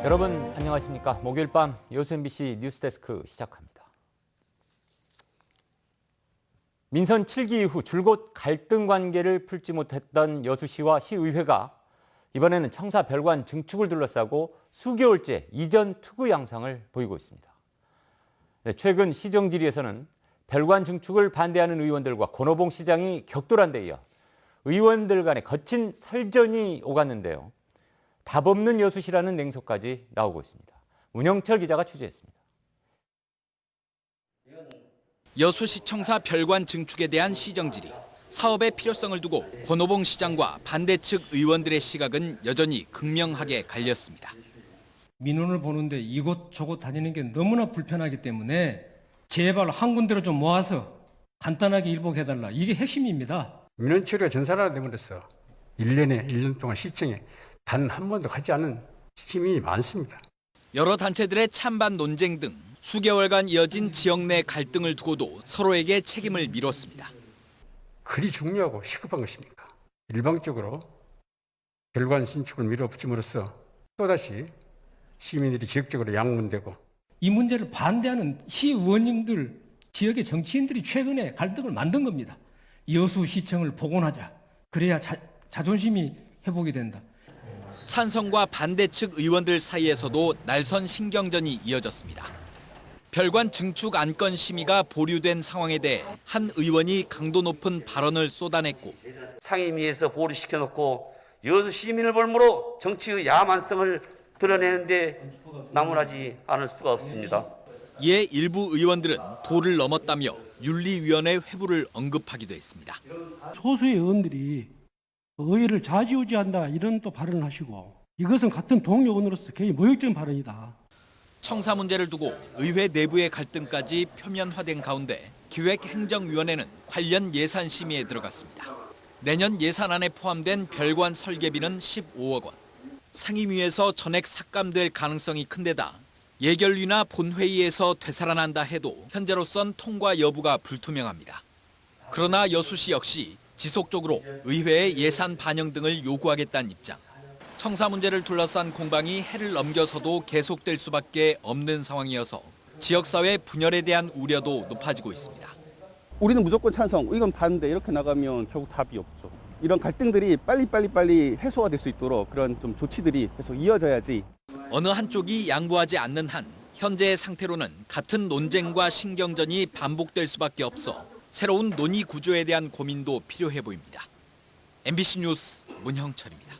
여러분 안녕하십니까? 목요일 밤 여수 MBC 뉴스데스크 시작합니다. 민선 7기 이후 줄곧 갈등 관계를 풀지 못했던 여수시와 시의회가 이번에는 청사 별관 증축을 둘러싸고 수개월째 이전 투구 양상을 보이고 있습니다. 최근 시정질의에서는 별관 증축을 반대하는 의원들과 권오봉 시장이 격돌한 데 이어 의원들 간의 거친 설전이 오갔는데요. 답 없는 여수시라는 냉소까지 나오고 있습니다. 문영철 기자가 취재했습니다. 여수시청사 별관 증축에 대한 시정질의, 사업의 필요성을 두고 권오봉 시장과 반대 측 의원들의 시각은 여전히 극명하게 갈렸습니다. 민원을 보는데 이곳저곳 다니는 게 너무나 불편하기 때문에 제발 한 군데로 좀 모아서 간단하게 일복해달라. 이게 핵심입니다. 민원 처리가 전산화됨으로써 1년 동안 시청에 단 한 번도 가지 않은 시민이 많습니다. 여러 단체들의 찬반 논쟁 등 수개월간 이어진 지역 내 갈등을 두고도 서로에게 책임을 미뤘습니다. 그리 중요하고 시급한 것입니까? 일방적으로 별관 신축을 밀어붙임으로써 또다시 시민들이 지역적으로 양분되고 이 문제를 반대하는 시의원님들, 지역의 정치인들이 최근에 갈등을 만든 겁니다. 여수시청을 복원하자. 그래야 자존심이 회복이 된다. 찬성과 반대 측 의원들 사이에서도 날선 신경전이 이어졌습니다. 별관 증축 안건 심의가 보류된 상황에 대해 한 의원이 강도 높은 발언을 쏟아냈고 상임위에서 보류시켜놓고 여수 시민을 볼모로 정치의 야만성을 드러내는데 나무라지 않을 수가 없습니다. 이에 일부 의원들은 도를 넘었다며 윤리위원회 회부를 언급하기도 했습니다. 소수의 의원들이 의회를 좌지우지한다 이런 또 발언을 하시고 이것은 같은 동료 의원으로서 굉장히 모욕적인 발언이다. 청사 문제를 두고 의회 내부의 갈등까지 표면화된 가운데 기획행정위원회는 관련 예산 심의에 들어갔습니다. 내년 예산안에 포함된 별관 설계비는 15억 원. 상임위에서 전액 삭감될 가능성이 큰 데다 예결위나 본회의에서 되살아난다 해도 현재로선 통과 여부가 불투명합니다. 그러나 여수시 역시 지속적으로 의회의 예산 반영 등을 요구하겠다는 입장. 청사 문제를 둘러싼 공방이 해를 넘겨서도 계속될 수밖에 없는 상황이어서 지역사회 분열에 대한 우려도 높아지고 있습니다. 우리는 무조건 찬성, 이건 반대 이렇게 나가면 결국 답이 없죠. 이런 갈등들이 빨리 해소가 될 수 있도록 그런 좀 조치들이 계속 이어져야지. 어느 한쪽이 양보하지 않는 한 현재의 상태로는 같은 논쟁과 신경전이 반복될 수밖에 없어 새로운 논의 구조에 대한 고민도 필요해 보입니다. MBC 뉴스 문형철입니다.